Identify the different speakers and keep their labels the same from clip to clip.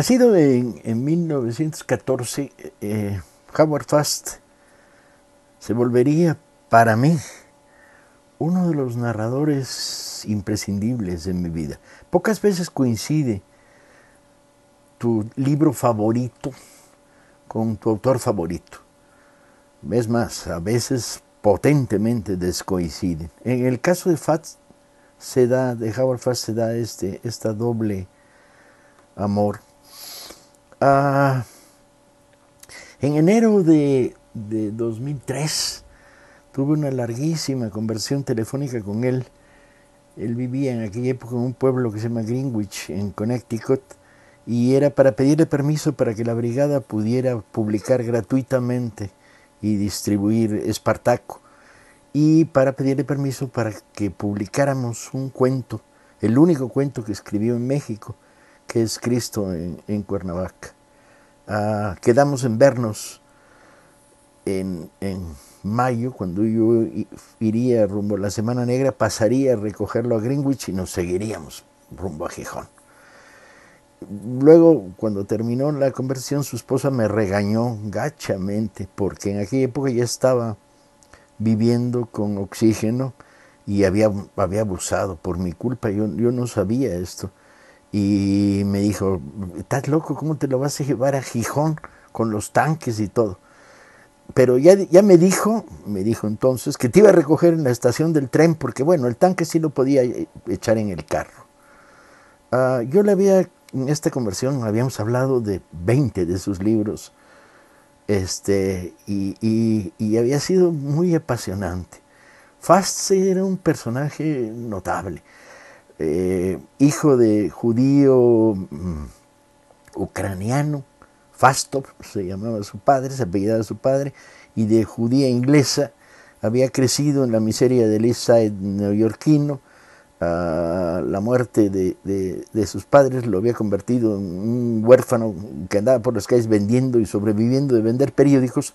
Speaker 1: Nacido en 1914, Howard Fast se volvería para mí uno de los narradores imprescindibles en mi vida. Pocas veces coincide tu libro favorito con tu autor favorito. Es más, a veces potentemente descoinciden. En el caso de Howard Fast se da esta doble amor. En enero de 2003 tuve una larguísima conversación telefónica con él. Él vivía en aquella época en un pueblo que se llama Greenwich, en Connecticut, y era para pedirle permiso para que la brigada pudiera publicar gratuitamente y distribuir Espartaco, y para pedirle permiso para que publicáramos un cuento, el único cuento que escribió en México, que es Cristo en Cuernavaca. Quedamos en vernos en mayo, cuando yo iría rumbo a la Semana Negra, pasaría a recogerlo a Greenwich y nos seguiríamos rumbo a Gijón. Luego, cuando terminó la conversación, su esposa me regañó gachamente, porque en aquella época ya estaba viviendo con oxígeno y había abusado por mi culpa. Yo no sabía esto. Y me dijo: ¿estás loco? ¿Cómo te lo vas a llevar a Gijón con los tanques y todo? Pero ya me dijo entonces que te iba a recoger en la estación del tren, porque bueno, el tanque sí lo podía echar en el carro. Yo le había, en esta conversación habíamos hablado de 20 de sus libros, y había sido muy apasionante. Fast era un personaje notable. Hijo de judío ucraniano, Fastov se llamaba su padre, se apellidaba su padre, y de judía inglesa. Había crecido en la miseria del East Side neoyorquino. La muerte de sus padres lo había convertido en un huérfano que andaba por las calles vendiendo y sobreviviendo de vender periódicos,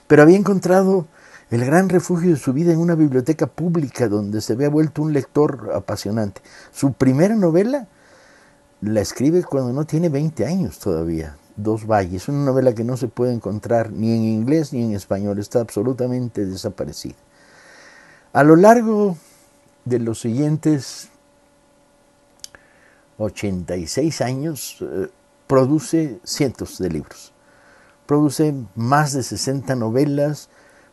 Speaker 1: pero había encontrado el gran refugio de su vida en una biblioteca pública donde se había vuelto un lector apasionante. Su primera novela la escribe cuando no tiene 20 años todavía, Dos Valles, una novela que no se puede encontrar ni en inglés ni en español, está absolutamente desaparecida. A lo largo de los siguientes 86 años, produce cientos de libros. Produce más de 60 novelas,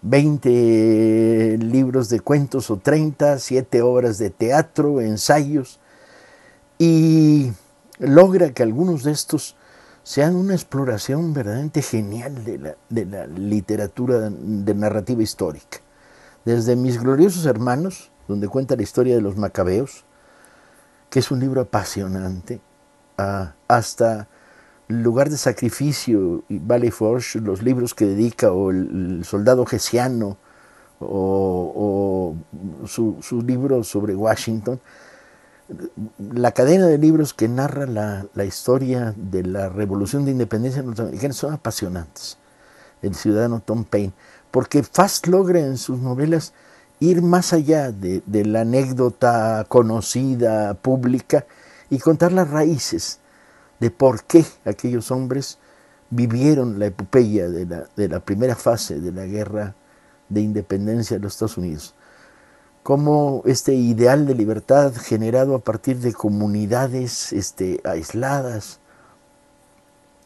Speaker 1: 20 libros de cuentos o 30, 7 obras de teatro, ensayos, y logra que algunos de estos sean una exploración verdaderamente genial de la literatura de narrativa histórica. Desde Mis gloriosos hermanos, donde cuenta la historia de los macabeos, que es un libro apasionante, hasta Lugar de Sacrificio y Valley Forge, los libros que dedica, o El soldado Hessiano, o su libro sobre Washington. La cadena de libros que narra la historia de la Revolución de Independencia norteamericana son apasionantes. El ciudadano Tom Paine, porque Fast logra en sus novelas ir más allá de la anécdota conocida, pública, y contar las raíces de por qué aquellos hombres vivieron la epopeya de la primera fase de la guerra de independencia de los Estados Unidos. Cómo este ideal de libertad generado a partir de comunidades aisladas,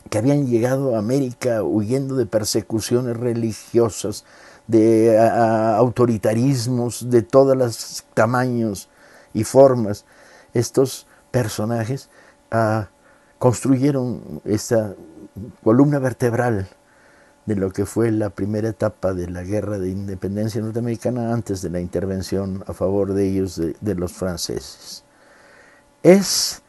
Speaker 1: que habían llegado a América huyendo de persecuciones religiosas, de autoritarismos de todos los tamaños y formas. Estos personajes construyeron esta columna vertebral de lo que fue la primera etapa de la guerra de independencia norteamericana antes de la intervención a favor de ellos de los franceses. Es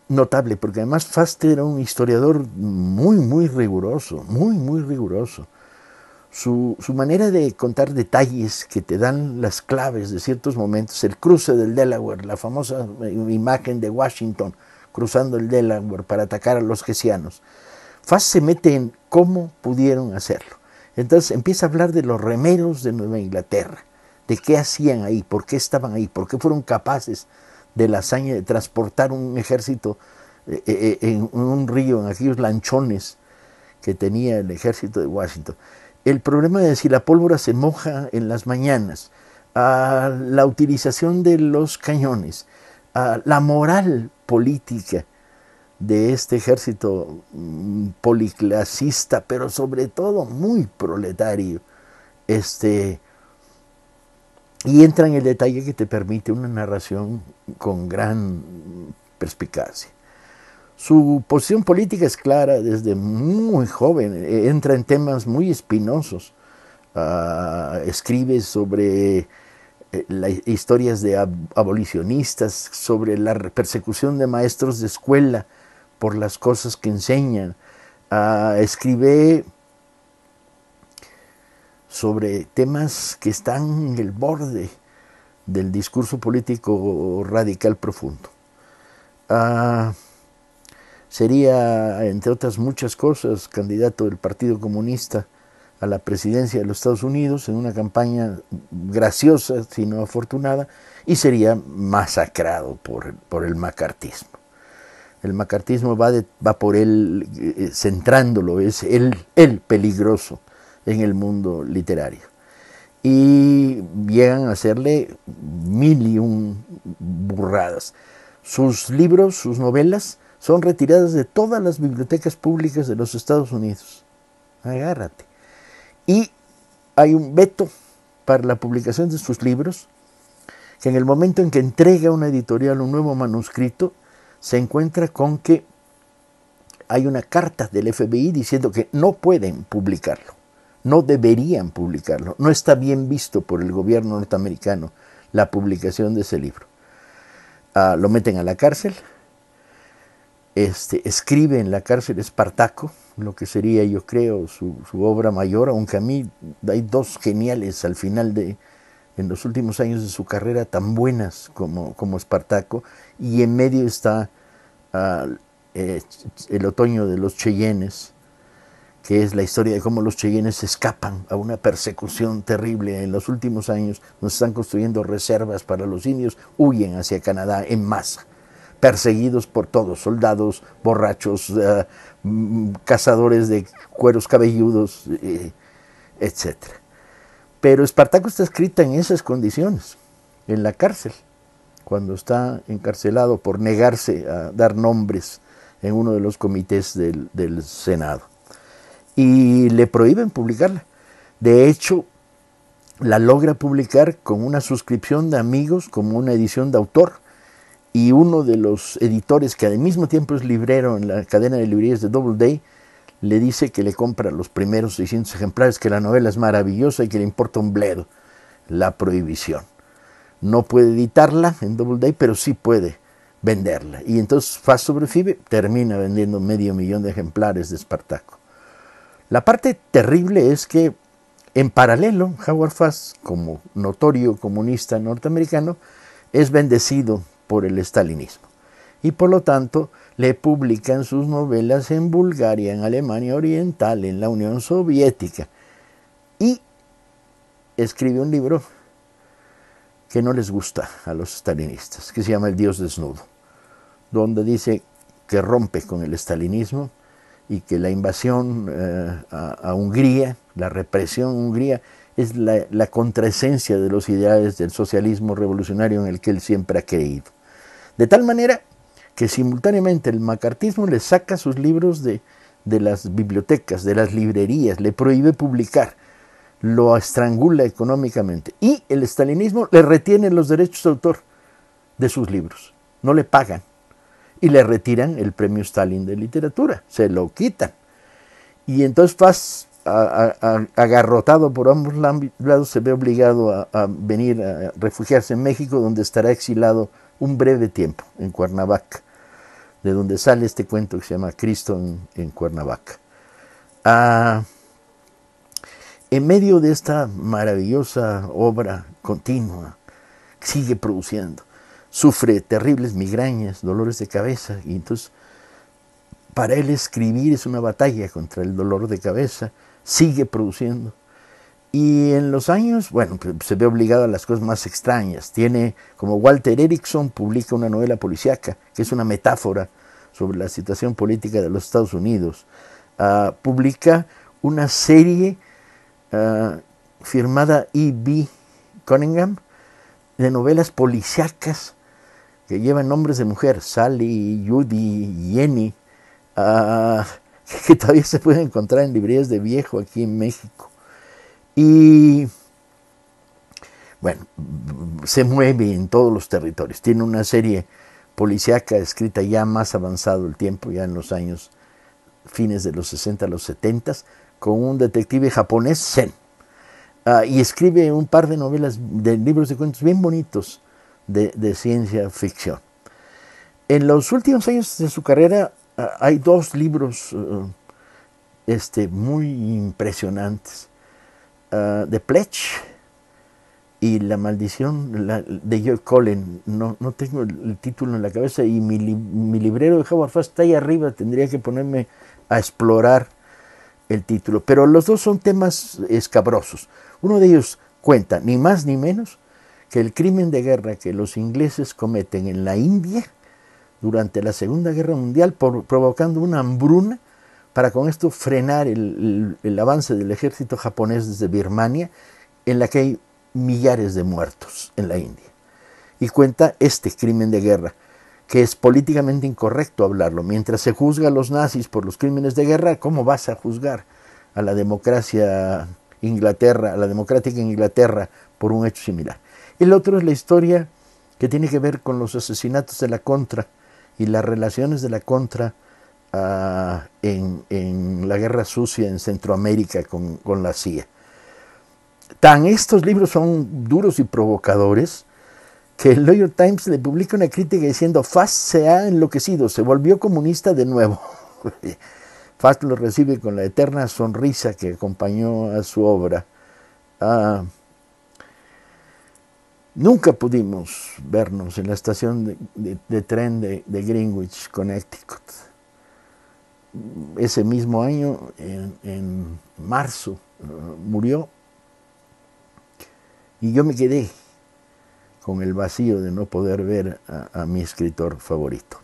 Speaker 1: notable porque además Fast era un historiador muy riguroso, muy riguroso. Su manera de contar detalles que te dan las claves de ciertos momentos, el cruce del Delaware, la famosa imagen de Washington cruzando el Delaware para atacar a los hessianos. Fast se mete en cómo pudieron hacerlo. Entonces empieza a hablar de los remeros de Nueva Inglaterra, de qué hacían ahí, por qué estaban ahí, por qué fueron capaces de la hazaña de transportar un ejército en un río, en aquellos lanchones que tenía el ejército de Washington. El problema de si la pólvora se moja en las mañanas, la utilización de los cañones, la moral política de este ejército policlasista, pero sobre todo muy proletario, y entra en el detalle que te permite una narración con gran perspicacia. Su posición política es clara desde muy joven, entra en temas muy espinosos, escribe sobre historias de abolicionistas, sobre la persecución de maestros de escuela por las cosas que enseñan, escribe sobre temas que están en el borde del discurso político radical profundo. Sería, entre otras muchas cosas, candidato del Partido Comunista a la presidencia de los Estados Unidos en una campaña graciosa, sino afortunada, y sería masacrado por el macartismo. El macartismo va por él, centrándolo, es el peligroso en el mundo literario. Y llegan a hacerle 1001 burradas. Sus libros, sus novelas, son retiradas de todas las bibliotecas públicas de los Estados Unidos. Agárrate. Y hay un veto para la publicación de sus libros, que en el momento en que entrega una editorial un nuevo manuscrito, se encuentra con que hay una carta del FBI diciendo que no pueden publicarlo, no deberían publicarlo, no está bien visto por el gobierno norteamericano la publicación de ese libro. Lo meten a la cárcel, escribe en la cárcel Espartaco, lo que sería, yo creo, su obra mayor, aunque a mí hay dos geniales al final en los últimos años de su carrera, tan buenas como Espartaco, y en medio está El otoño de los Cheyennes, que es la historia de cómo los Cheyennes escapan a una persecución terrible en los últimos años, donde están construyendo reservas para los indios, huyen hacia Canadá en masa, perseguidos por todos, soldados, borrachos, cazadores de cueros cabelludos, etc. Pero Espartaco está escrita en esas condiciones, en la cárcel, cuando está encarcelado por negarse a dar nombres en uno de los comités del Senado. Y le prohíben publicarla. De hecho, la logra publicar con una suscripción de amigos como una edición de autor, y uno de los editores, que al mismo tiempo es librero en la cadena de librerías de Doubleday, le dice que le compra los primeros 600 ejemplares, que la novela es maravillosa y que le importa un bledo la prohibición. No puede editarla en Doubleday, pero sí puede venderla. Y entonces Fast sobre FIBE termina vendiendo 500,000 de ejemplares de Espartaco. La parte terrible es que, en paralelo, Howard Fast, como notorio comunista norteamericano, es bendecido por el stalinismo. Y por lo tanto, le publican sus novelas en Bulgaria, en Alemania Oriental, en la Unión Soviética. Y escribe un libro que no les gusta a los stalinistas, que se llama El Dios Desnudo, donde dice que rompe con el stalinismo y que la invasión a Hungría, la represión en Hungría, es la contraesencia de los ideales del socialismo revolucionario en el que él siempre ha creído. De tal manera que simultáneamente el macartismo le saca sus libros de las bibliotecas, de las librerías, le prohíbe publicar, lo estrangula económicamente, y el stalinismo le retiene los derechos de autor de sus libros, no le pagan, y le retiran el premio Stalin de literatura, se lo quitan. Y entonces Fast, agarrotado por ambos lados, se ve obligado a venir a refugiarse en México, donde estará exilado un breve tiempo, en Cuernavaca, de donde sale este cuento que se llama Cristo en Cuernavaca. En medio de esta maravillosa obra continua, sigue produciendo, sufre terribles migrañas, dolores de cabeza, y entonces para él escribir es una batalla contra el dolor de cabeza, sigue produciendo. Y en los años, bueno, se ve obligado a las cosas más extrañas. Tiene, como Walter Erickson, publica una novela policíaca, que es una metáfora sobre la situación política de los Estados Unidos, publica una serie firmada E.B. Cunningham de novelas policíacas que llevan nombres de mujer, Sally, Judy, Jenny, que todavía se pueden encontrar en librerías de viejo aquí en México. Y bueno, se mueve en todos los territorios. Tiene una serie policíaca escrita ya más avanzado el tiempo, ya en los años fines de los 60 a los 70, con un detective japonés, Sen. Y escribe un par de novelas, de libros de cuentos bien bonitos de ciencia ficción. En los últimos años de su carrera hay dos libros muy impresionantes. The Pledge y La maldición de Joe Cullen. No tengo el título en la cabeza y mi librero de Howard Fast está ahí arriba, tendría que ponerme a explorar el título. Pero los dos son temas escabrosos. Uno de ellos cuenta, ni más ni menos, que el crimen de guerra que los ingleses cometen en la India durante la Segunda Guerra Mundial, provocando una hambruna para con esto frenar el avance del ejército japonés desde Birmania, en la que hay millares de muertos en la India. Y cuenta este crimen de guerra, que es políticamente incorrecto hablarlo. Mientras se juzga a los nazis por los crímenes de guerra, ¿cómo vas a juzgar a la democracia a la democrática Inglaterra por un hecho similar? El otro es la historia que tiene que ver con los asesinatos de la Contra y las relaciones de la Contra en la guerra sucia en Centroamérica con la CIA. Estos libros son duros y provocadores que el New York Times le publica una crítica diciendo: Fast se ha enloquecido, se volvió comunista de nuevo. Fast lo recibe con la eterna sonrisa que acompañó a su obra. Nunca pudimos vernos en la estación de tren de Greenwich, Connecticut. Ese mismo año, en marzo, murió, y yo me quedé con el vacío de no poder ver a mi escritor favorito.